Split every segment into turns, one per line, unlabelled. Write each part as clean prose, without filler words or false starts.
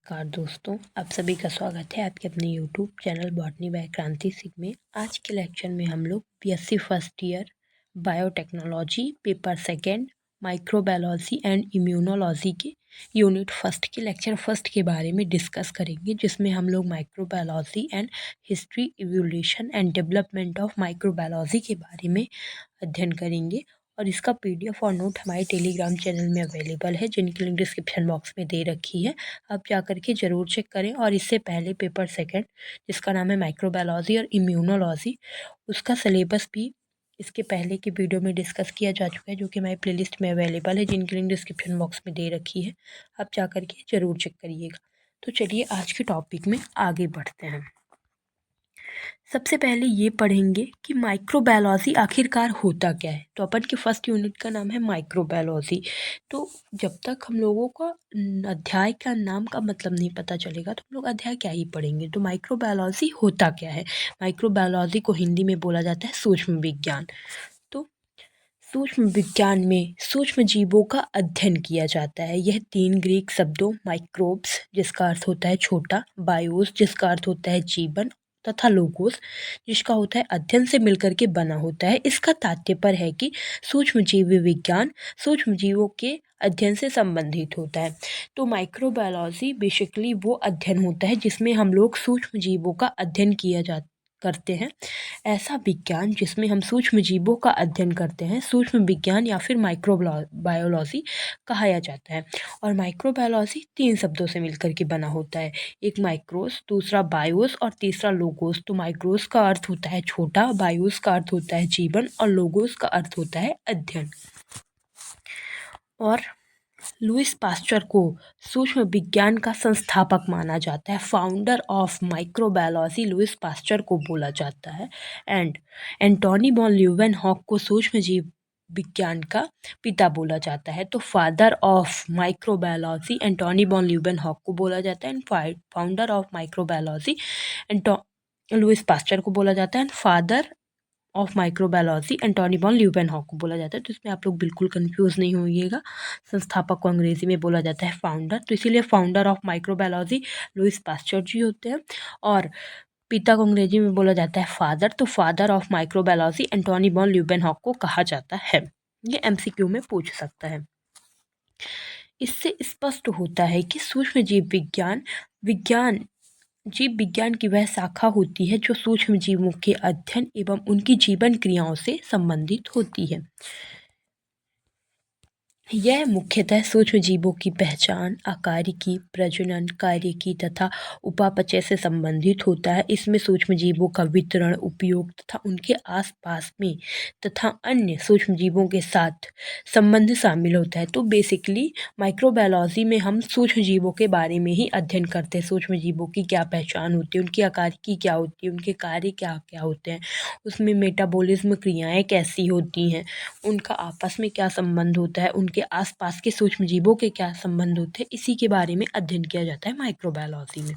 नमस्कार दोस्तों, आप सभी का स्वागत है आपके अपने यूट्यूब चैनल बॉटनी बाय क्रांति सिंह में। आज के लेक्चर में हम लोग BSc first year biotechnology paper second microbiology and immunology के यूनिट फर्स्ट के लेक्चर फर्स्ट के बारे में डिस्कस करेंगे, जिसमें हम लोग microbiology and history evolution and development of microbiology के बारे में अध्ययन करेंगे। और इसका पीडीएफ और नोट हमारे टेलीग्राम चैनल में अवेलेबल है, जिनकी लिंक डिस्क्रिप्शन बॉक्स में दे रखी है। आप जा कर के ज़रूर चेक करें। और इससे पहले पेपर सेकंड, जिसका नाम है माइक्रोबायोलॉजी और इम्यूनोलॉजी, उसका सिलेबस भी इसके पहले की वीडियो में डिस्कस किया जा चुका है, जो कि हमारी प्लेलिस्ट में अवेलेबल है, जिनकी लिंक डिस्क्रिप्शन बॉक्स में दे रखी है। आप जा कर के ज़रूर चेक करिएगा। तो चलिए आज के टॉपिक में आगे बढ़ते हैं। सबसे पहले ये पढ़ेंगे कि माइक्रोबायोलॉजी आखिरकार होता क्या है। तो अपन के फर्स्ट यूनिट का नाम है माइक्रोबायोलॉजी। तो जब तक हम लोगों का अध्याय का नाम का मतलब नहीं पता चलेगा तो हम लोग अध्याय क्या ही पढ़ेंगे। तो माइक्रोबायोलॉजी होता क्या है। माइक्रोबायोलॉजी को हिंदी में बोला जाता है सूक्ष्म विज्ञान। तो सूक्ष्म विज्ञान में सूक्ष्म जीवों का अध्ययन किया जाता है। यह 3 ग्रीक शब्दों माइक्रोब्स, जिसका अर्थ होता है छोटा, बायोस, जिसका अर्थ होता है जीवन, तथा लोगोस, जिसका होता है अध्ययन से मिलकर के बना होता है। इसका तात्पर्य है कि सूक्ष्म जीव विज्ञान सूक्ष्म जीवों के अध्ययन से संबंधित होता है। तो माइक्रोबायोलॉजी बेसिकली वो अध्ययन होता है जिसमें हम लोग सूक्ष्म जीवों का अध्ययन करते हैं। ऐसा विज्ञान जिसमें हम सूक्ष्म जीवों का अध्ययन करते हैं सूक्ष्म विज्ञान या फिर माइक्रोबायोलॉजी कहा जाता है। और माइक्रोबायोलॉजी 3 शब्दों से मिलकर के बना होता है, एक माइक्रोस, दूसरा बायोस और तीसरा लोगोस। तो माइक्रोस का अर्थ होता है छोटा, बायोस का अर्थ होता है जीवन और लोगोस का अर्थ होता है अध्ययन। और लुईस पास्चर को सूक्ष्म विज्ञान का संस्थापक माना जाता है। Founder of microbiology Louis pasture को बोला जाता है। एंड एंटोनी वॉन ल्यूवेनहॉक को सूक्ष्म जीव विज्ञान का पिता बोला जाता है। तो father of microbiology Antony von Leeuwenhoek को बोला जाता है। And founder of microbiology Louis pasture को बोला जाता है। And father of microbiology Antony von Leeuwenhoek को बोला जाता है। तो इसमें आप लोग बिल्कुल कंफ्यूज नहीं होइएगा। संस्थापक को अंग्रेजी में बोला जाता है फाउंडर, तो इसीलिए founder of microbiology Louis Pasteur ji होते हैं। और पिता को अंग्रेजी में बोला जाता है फादर, तो father of microbiology Antony von Leeuwenhoek को कहा जाता है। ये एमसीक्यू में पूछ सकता है। इससे स्पष्ट होता है कि सूक्ष्म जीव विज्ञान की वह शाखा होती है जो सूक्ष्म जीवों के अध्ययन एवं उनकी जीवन क्रियाओं से संबंधित होती है। यह मुख्यतः सूक्ष्म जीवों की पहचान, आकारिकी, प्रजनन, कार्यकी तथा उपापचय से संबंधित होता है। इसमें सूक्ष्म जीवों का वितरण, उपयोग तथा उनके आसपास में तथा अन्य सूक्ष्म जीवों के साथ संबंध शामिल होता है। तो बेसिकली माइक्रोबायोलॉजी में हम सूक्ष्म जीवों के बारे में ही अध्ययन करते हैं। सूक्ष्म जीवों की क्या पहचान होती है, उनकी आकारिकी क्या होती है, उनके कार्य क्या क्या होते हैं, उसमें मेटाबॉलिज्म क्रियाएँ कैसी होती हैं, उनका आपस में क्या संबंध होता है, उनके आसपास के सूक्ष्म जीवों के क्या संबंध होते हैं, इसी के बारे में अध्ययन किया जाता है माइक्रोबायोलॉजी में।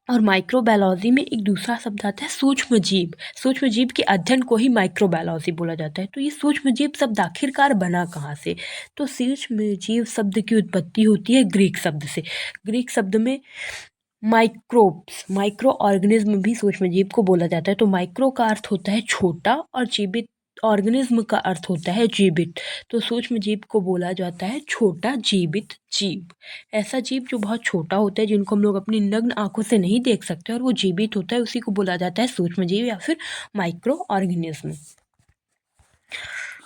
और माइक्रोबायोलॉजी में एक दूसरा शब्द आता है सूक्ष्म जीव। सूक्ष्म जीव के अध्ययन को ही माइक्रोबायोलॉजी बोला जाता है। तो ये सूक्ष्म जीव शब्द आखिरकार बना कहाँ से। तो सूक्ष्म जीव शब्द की उत्पत्ति होती है ग्रीक शब्द से। ग्रीक शब्द में माइक्रोब्स, माइक्रो ऑर्गेनिज्म भी सूक्ष्म जीव को बोला जाता है। तो माइक्रो का अर्थ होता है छोटा और जीवित, ऑर्गेनिज्म का अर्थ होता है जीवित। तो सूक्ष्म जीव को बोला जाता है छोटा जीवित जीव। ऐसा जीव जो बहुत छोटा होता है, जिनको हम लोग अपनी नग्न आंखों से नहीं देख सकते और वो जीवित होता है, उसी को बोला जाता है सूक्ष्म जीव या फिर माइक्रो ऑर्गेनिज्म।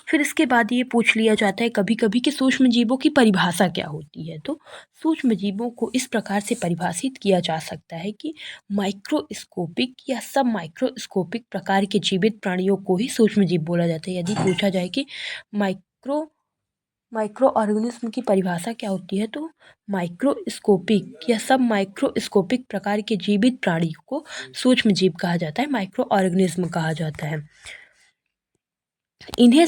फिर इसके बाद ये पूछ लिया जाता है कभी कभी कि सूक्ष्म जीवों की परिभाषा क्या होती है। तो सूक्ष्म जीवों को इस प्रकार से परिभाषित किया जा सकता है कि माइक्रोस्कोपिक या सब माइक्रोस्कोपिक प्रकार के जीवित प्राणियों को ही सूक्ष्म जीव बोला जाता है। यदि पूछा जाए कि माइक्रो ऑर्गेनिज्म की परिभाषा क्या होती है, तो माइक्रोस्कोपिक या सब माइक्रोस्कोपिक प्रकार के जीवित प्राणियों को सूक्ष्म जीव कहा जाता है, माइक्रो ऑर्गेनिज्म कहा जाता है। इन्हें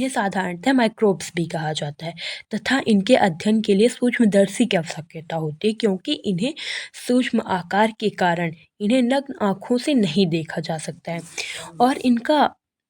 साधारणतः माइक्रोब्स भी कहा जाता है तथा इनके अध्ययन के लिए सूक्ष्मदर्शी की आवश्यकता होती है, क्योंकि इन्हें सूक्ष्म आकार के कारण इन्हें नग्न आँखों से नहीं देखा जा सकता है। और इनका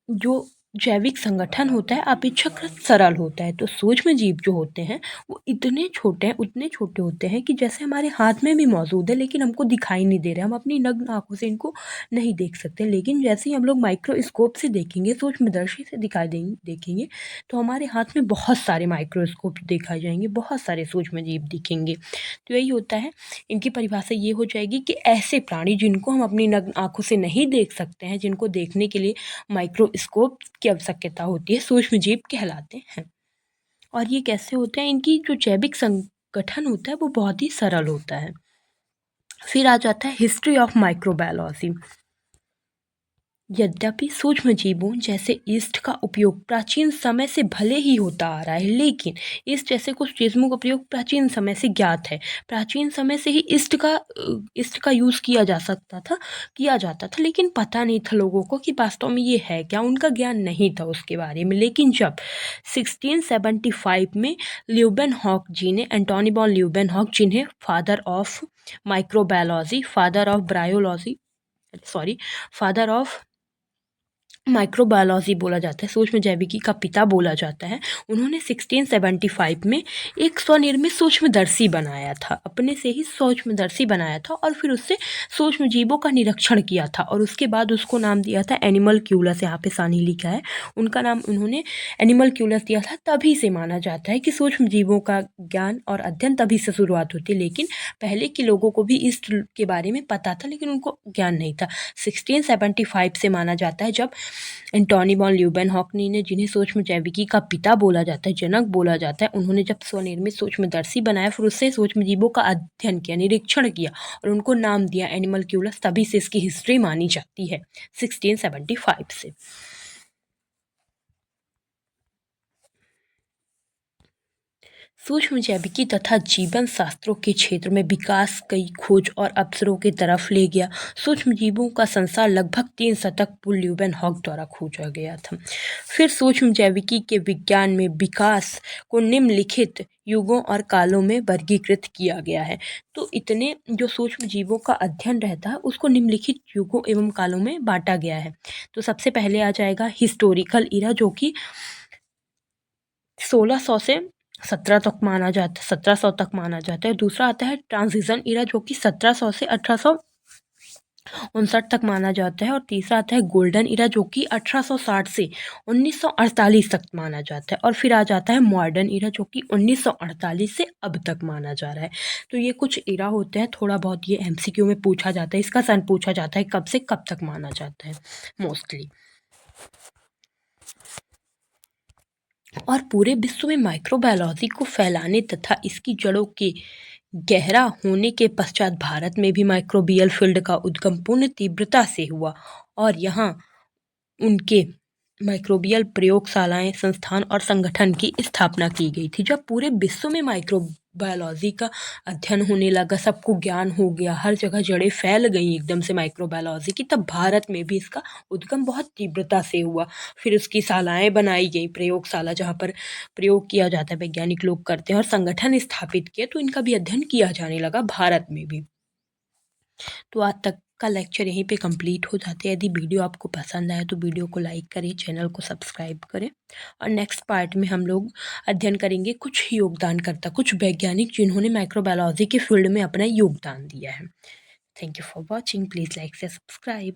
जो जैविक संगठन होता है अपेक्षाकृत सरल होता है। तो सूक्ष्म जीव जो होते हैं वो इतने छोटे हैं, उतने छोटे होते हैं कि जैसे हमारे हाथ में भी मौजूद है लेकिन हमको दिखाई नहीं दे रहे, हम अपनी नग्न आँखों से इनको नहीं देख सकते। लेकिन जैसे ही हम लोग माइक्रोस्कोप से देखेंगे, सूक्ष्मदर्शी से देखेंगे तो हमारे हाथ में बहुत सारे माइक्रोस्कोप दिखाई जाएँगे, बहुत सारे सूक्ष्म जीव दिखेंगे। तो यही होता है, इनकी परिभाषा ये हो जाएगी कि ऐसे प्राणी जिनको हम अपनी नग्न आँखों से नहीं देख सकते हैं, जिनको देखने के लिए माइक्रोस्कोप की आवश्यकता होती है, सूक्ष्म जीव कहलाते हैं। और ये कैसे होते हैं, इनकी जो जैविक संगठन होता है वो बहुत ही सरल होता है। फिर आ जाता है हिस्ट्री ऑफ माइक्रोबायोलॉजी। यद्यपि सूक्ष्म जीवों जैसे ईस्ट का उपयोग प्राचीन समय से भले ही होता आ रहा है, लेकिन ईस्ट जैसे कुछ चीज़ों का प्रयोग प्राचीन समय से ज्ञात है। प्राचीन समय से ही ईस्ट का यूज़ किया जाता था, लेकिन पता नहीं था लोगों को कि वास्तव में ये है क्या, उनका ज्ञान नहीं था उसके बारे में। लेकिन जब 1675 में ल्यूबेनहॉक जी ने, एंटोनी वॉन ल्यूबेनहॉक, जिन्हें father of microbiology, father of microbiology बोला जाता है, सूक्ष्म जैविकी का पिता बोला जाता है, उन्होंने 1675 में एक स्वनिर्मित सूक्ष्मदर्शी बनाया था, अपने से ही सूक्ष्मदर्शी बनाया था और फिर उससे सूक्ष्म जीवों का निरीक्षण किया था और उसके बाद उसको नाम दिया था एनिमलक्यूलस। यहाँ पे सानी लिखा है, उनका नाम उन्होंने एनिमलक्यूलस दिया था। तभी से माना जाता है कि सूक्ष्म जीवों का ज्ञान और अध्ययन तभी से शुरुआत होती है। लेकिन पहले के लोगों को भी इस के बारे में पता था, लेकिन उनको ज्ञान नहीं था। 1675 से माना जाता है जब एंटोनी वॉन ल्यूबेनहॉक ने, जिन्हें सूक्ष्म जैविकी का पिता बोला जाता है, जनक बोला जाता है, उन्होंने जब स्वनिर्मित सूक्ष्मदर्शी बनाया, फिर उससे सूक्ष्म जीवों का अध्ययन किया, निरीक्षण किया और उनको नाम दिया एनिमलक्यूलस। तभी से इसकी हिस्ट्री मानी जाती है 1675 से। सूक्ष्म जैविकी तथा जीवन शास्त्रों के क्षेत्र में विकास कई खोज और अवसरों की तरफ ले गया। सूक्ष्म जीवों का संसार लगभग 3 शतक पूर्व ल्यूबेनहॉक द्वारा खोजा गया था। फिर सूक्ष्म जैविकी के विज्ञान में विकास को निम्नलिखित युगों और कालों में वर्गीकृत किया गया है। तो इतने जो सूक्ष्म जीवों का अध्ययन रहता है उसको निम्नलिखित युगों एवं कालों में बांटा गया है। तो सबसे पहले आ जाएगा हिस्टोरिकल इरा, जो कि 1600 से 1700 तक माना जाता है। दूसरा आता है ट्रांजिशन इरा, जो कि 1700 से 1859 तक माना जाता है। और तीसरा आता है गोल्डन इरा, जो कि 1860 से 1948 तक माना जाता है। और फिर आ जाता है मॉडर्न इरा, जो कि 1948 से अब तक माना जा रहा है। तो ये कुछ इरा होते हैं, थोड़ा बहुत ये एमसीक्यू में पूछा जाता है, इसका सन पूछा जाता है कब से कब तक माना जाता है मोस्टली। और पूरे विश्व में माइक्रोबायोलॉजी को फैलाने तथा इसकी जड़ों के गहरा होने के पश्चात भारत में भी माइक्रोबियल फील्ड का उद्गम पूर्ण तीव्रता से हुआ और यहाँ उनके माइक्रोबियल प्रयोगशालाएं, संस्थान और संगठन की स्थापना की गई थी। जब पूरे विश्व में माइक्रोबायोलॉजी का अध्ययन होने लगा, सबको ज्ञान हो गया, हर जगह जड़ें फैल गई एकदम से माइक्रोबायोलॉजी की, तब भारत में भी इसका उद्गम बहुत तीव्रता से हुआ। फिर उसकी शालाएं बनाई गई, प्रयोगशाला जहाँ पर प्रयोग किया जाता है, वैज्ञानिक लोग करते हैं, और संगठन स्थापित किए, तो इनका भी अध्ययन किया जाने लगा भारत में भी। तो आज तक का लेक्चर यहीं पे कंप्लीट हो जाते हैं। यदि वीडियो आपको पसंद आए तो वीडियो को लाइक करें, चैनल को सब्सक्राइब करें। और नेक्स्ट पार्ट में हम लोग अध्ययन करेंगे कुछ योगदानकर्ता, कुछ वैज्ञानिक जिन्होंने माइक्रोबायोलॉजी के फील्ड में अपना योगदान दिया है। Thank you for watching. Please like से सब्सक्राइब।